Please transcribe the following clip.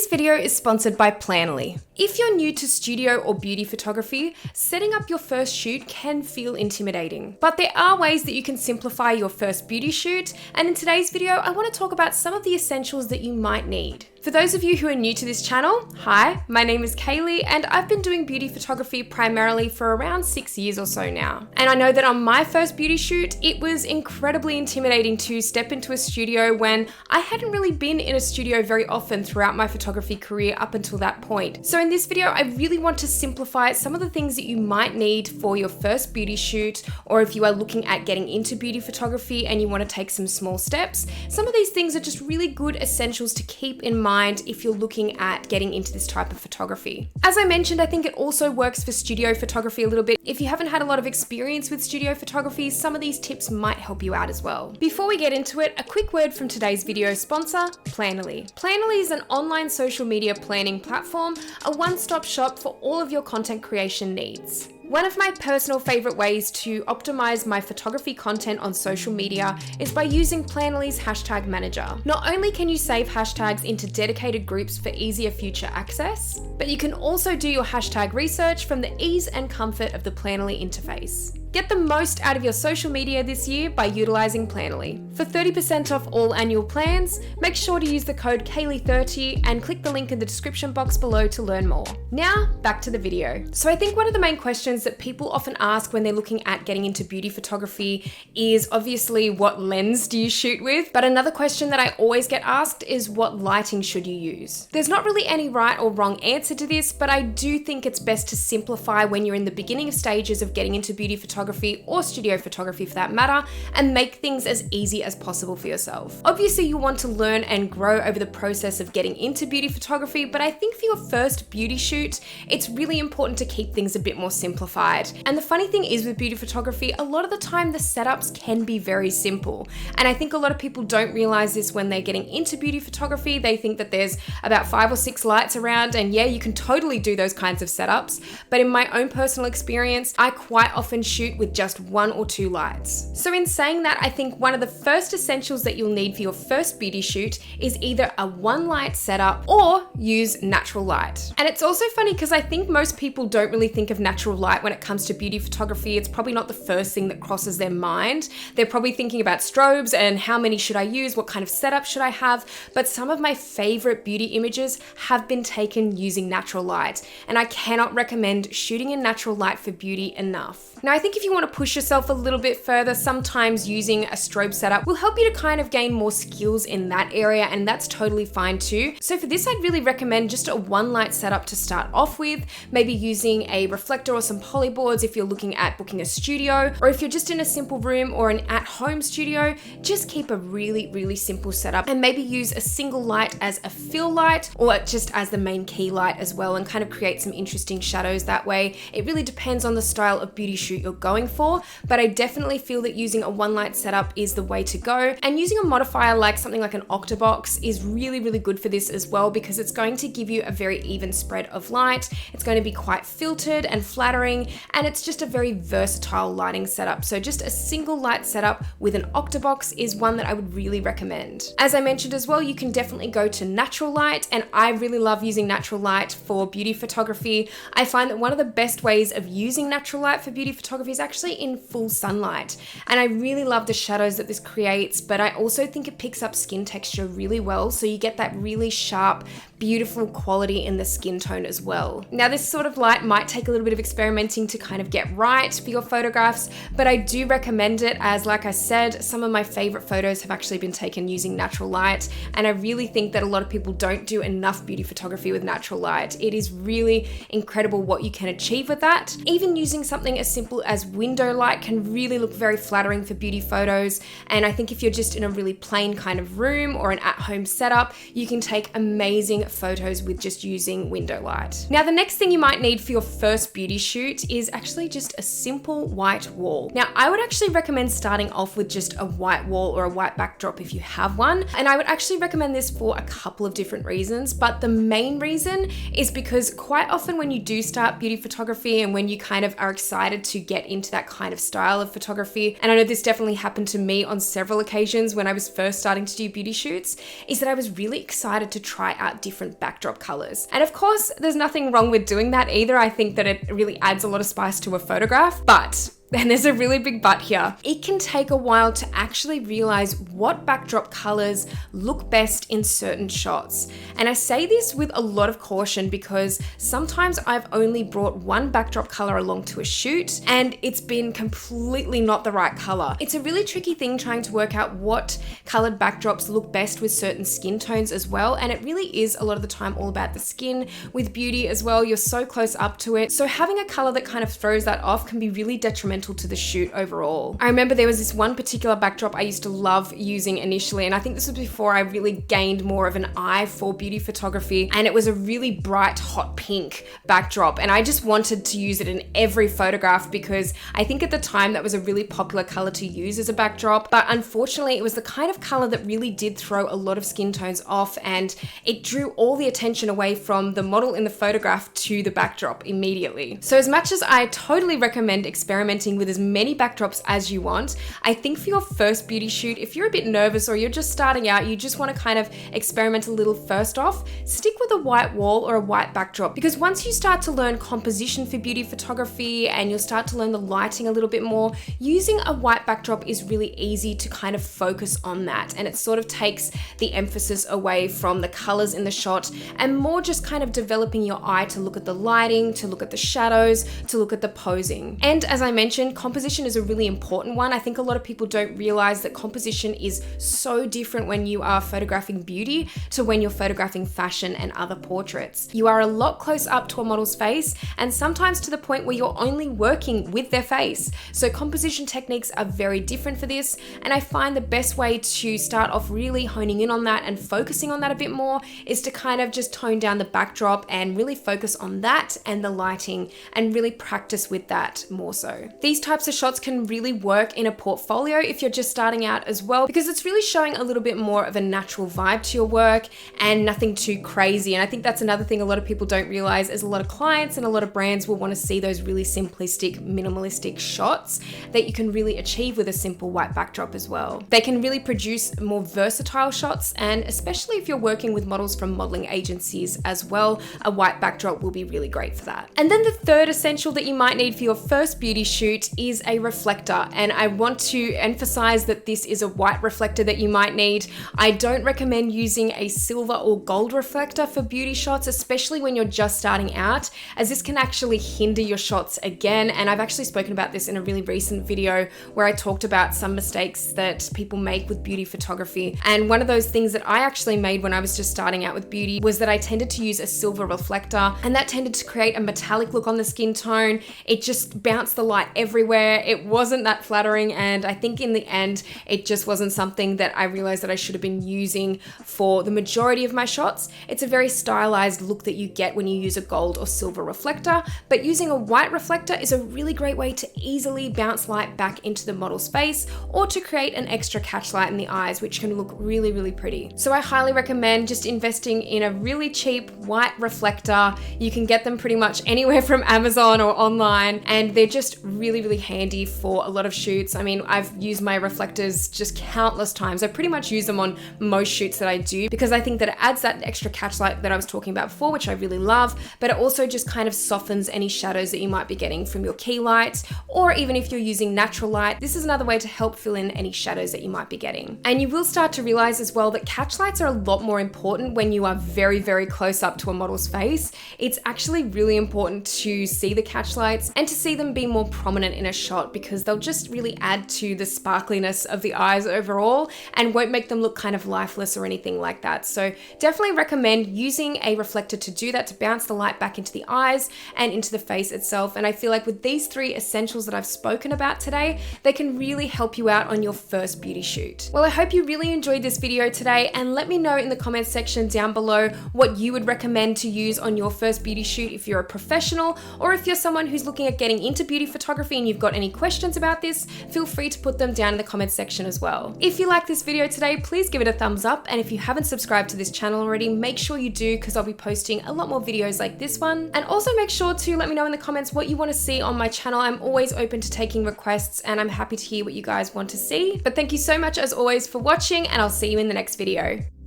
video is sponsored by Planoly. If you're new to studio or beauty photography, setting up your first shoot can feel intimidating. But there are ways that you can simplify your first beauty shoot, and in today's video, I want to talk about some of the essentials that you might need. For those of you who are new to this channel, hi, my name is Kaylee and I've been doing beauty photography primarily for around 6 years or so now. And I know that on my first beauty shoot, it was incredibly intimidating to step into a studio when I hadn't really been in a studio very often throughout my photography career up until that point. So in this video, I really want to simplify some of the things that you might need for your first beauty shoot, or if you are looking at getting into beauty photography and you want to take some small steps. Some of these things are just really good essentials to keep in mind if you're looking at getting into this type of photography. As I mentioned, I think it also works for studio photography a little bit. If you haven't had a lot of experience with studio photography, some of these tips might help you out as well. Before we get into it, a quick word from today's video sponsor, Planoly. Planoly is an online social media planning platform, a one-stop shop for all of your content creation needs. One of my personal favorite ways to optimize my photography content on social media is by using Planoly's hashtag manager. Not only can you save hashtags into dedicated groups for easier future access, but you can also do your hashtag research from the ease and comfort of the Planoly interface. Get the most out of your social media this year by utilizing Planoly. For 30% off all annual plans, make sure to use the code Kaylee30 and click the link in the description box below to learn more. Now, back to the video. So I think one of the main questions that people often ask when they're looking at getting into beauty photography is obviously what lens do you shoot with? But another question that I always get asked is what lighting should you use? There's not really any right or wrong answer to this, but I do think it's best to simplify when you're in the beginning stages of getting into beauty photography or studio photography for that matter, and make things as easy as possible for yourself. Obviously, you want to learn and grow over the process of getting into beauty photography, but I think for your first beauty shoot, it's really important to keep things a bit more simplified. And the funny thing is with beauty photography, a lot of the time the setups can be very simple. And I think a lot of people don't realize this when they're getting into beauty photography. They think that there's about 5 or 6 lights around, and yeah, you can totally do those kinds of setups. But in my own personal experience, I quite often shoot with just 1 or 2 lights. So in saying that, I think one of the first essentials that you'll need for your first beauty shoot is either a 1 light setup or use natural light. And it's also funny because I think most people don't really think of natural light when it comes to beauty photography. It's probably not the first thing that crosses their mind. They're probably thinking about strobes and how many should I use, what kind of setup should I have, but some of my favorite beauty images have been taken using natural light, and I cannot recommend shooting in natural light for beauty enough. Now, I think if you want to push yourself a little bit further, sometimes using a strobe setup will help you to kind of gain more skills in that area, and that's totally fine too. So for this, I'd really recommend just a 1 light setup to start off with, maybe using a reflector or some polyboards if you're looking at booking a studio, or if you're just in a simple room or an at-home studio, just keep a really simple setup and maybe use a single light as a fill light or just as the main key light as well, and kind of create some interesting shadows that way. It really depends on the style of beauty shoot you're going for, but I definitely feel that using a 1 light setup is the way to go. And using a modifier like something like an octabox is really good for this as well, because it's going to give you a very even spread of light. It's going to be quite filtered and flattering, and it's just a very versatile lighting setup. So just a single light setup with an octabox is one that I would really recommend. As I mentioned as well, you can definitely go to natural light, and I really love using natural light for beauty photography. I find that one of the best ways of using natural light for beauty photography is actually in full sunlight, and I really love the shadows that this creates, but I also think it picks up skin texture really well, so you get that really sharp, beautiful quality in the skin tone as well. Now, this sort of light might take a little bit of experimenting to kind of get right for your photographs, but I do recommend it, as like I said, some of my favorite photos have actually been taken using natural light, and I really think that a lot of people don't do enough beauty photography with natural light. It is really incredible what you can achieve with that. Even using something as simple as window light can really look very flattering for beauty photos, and I think if you're just in a really plain kind of room or an at-home setup, you can take amazing photos with just using window light. Now, the next thing you might need for your first beauty shoot is actually just a simple white wall. Now, I would actually recommend starting off with just a white wall or a white backdrop if you have one, and I would actually recommend this for a couple of different reasons, but the main reason is because quite often when you do start beauty photography and when you kind of are excited to get into that kind of style of photography, and I know this definitely happened to me on several occasions when I was first starting to do beauty shoots, is that I was really excited to try out different different backdrop colors. And of course, there's nothing wrong with doing that either. I think that it really adds a lot of spice to a photograph, but and there's a really big but here, it can take a while to actually realize what backdrop colors look best in certain shots. And I say this with a lot of caution because sometimes I've only brought one backdrop color along to a shoot and it's been completely not the right color. It's a really tricky thing trying to work out what colored backdrops look best with certain skin tones as well. And it really is a lot of the time all about the skin. With beauty as well, you're so close up to it. So having a color that kind of throws that off can be really detrimental to the shoot overall. I remember there was this one particular backdrop I used to love using initially, and I think this was before I really gained more of an eye for beauty photography, and it was a really bright hot pink backdrop, and I just wanted to use it in every photograph because I think at the time that was a really popular color to use as a backdrop, but unfortunately it was the kind of color that really did throw a lot of skin tones off, and it drew all the attention away from the model in the photograph to the backdrop immediately. So as much as I totally recommend experimenting with as many backdrops as you want, I think for your first beauty shoot, if you're a bit nervous or you're just starting out, you just want to kind of experiment a little first off, stick with a white wall or a white backdrop, because once you start to learn composition for beauty photography and you'll start to learn the lighting a little bit more, using a white backdrop is really easy to kind of focus on that, and it sort of takes the emphasis away from the colors in the shot and more just kind of developing your eye to look at the lighting, to look at the shadows, to look at the posing. And as I mentioned, composition is a really important one. I think a lot of people don't realize that composition is so different when you are photographing beauty to when you're photographing fashion and other portraits. You are a lot close up to a model's face, and sometimes to the point where you're only working with their face. So composition techniques are very different for this, and I find the best way to start off really honing in on that and focusing on that a bit more is to kind of just tone down the backdrop and really focus on that and the lighting and really practice with that more so. These types of shots can really work in a portfolio if you're just starting out as well, because it's really showing a little bit more of a natural vibe to your work and nothing too crazy. And I think that's another thing a lot of people don't realize is a lot of clients and a lot of brands will want to see those really simplistic, minimalistic shots that you can really achieve with a simple white backdrop as well. They can really produce more versatile shots, and especially if you're working with models from modeling agencies as well, a white backdrop will be really great for that. And then the third essential that you might need for your first beauty shoot is a reflector, and I want to emphasize that this is a white reflector that you might need. I don't recommend using a silver or gold reflector for beauty shots, especially when you're just starting out, as this can actually hinder your shots again. And I've actually spoken about this in a really recent video where I talked about some mistakes that people make with beauty photography. And one of those things that I actually made when I was just starting out with beauty was that I tended to use a silver reflector, and that tended to create a metallic look on the skin tone. It just bounced the light everywhere. It wasn't that flattering, and I think in the end it just wasn't something that I realized that I should have been using for the majority of my shots. It's a very stylized look that you get when you use a gold or silver reflector, but using a white reflector is a really great way to easily bounce light back into the model's face or to create an extra catch light in the eyes, which can look really, really pretty. So I highly recommend just investing in a really cheap white reflector. You can get them pretty much anywhere from Amazon or online, and they're just really, really handy for a lot of shoots. I mean, I've used my reflectors just countless times. I pretty much use them on most shoots that I do because I think that it adds that extra catch light that I was talking about before, which I really love, but it also just kind of softens any shadows that you might be getting from your key light, or even if you're using natural light, this is another way to help fill in any shadows that you might be getting. And you will start to realize as well that catch lights are a lot more important when you are very, very close up to a model's face. It's actually really important to see the catch lights and to see them be more prominent in a shot, because they'll just really add to the sparkliness of the eyes overall and won't make them look kind of lifeless or anything like that. So definitely recommend using a reflector to do that, to bounce the light back into the eyes and into the face itself. And I feel like with these three essentials that I've spoken about today, they can really help you out on your first beauty shoot. Well, I hope you really enjoyed this video today, and let me know in the comments section down below what you would recommend to use on your first beauty shoot if you're a professional, or if you're someone who's looking at getting into beauty photography and you've got any questions about this, feel free to put them down in the comments section as well. If you like this video today, please give it a thumbs up, and if you haven't subscribed to this channel already, make sure you do, because I'll be posting a lot more videos like this one. And also make sure to let me know in the comments what you want to see on my channel. I'm always open to taking requests, and I'm happy to hear what you guys want to see. But thank you so much as always for watching, and I'll see you in the next video.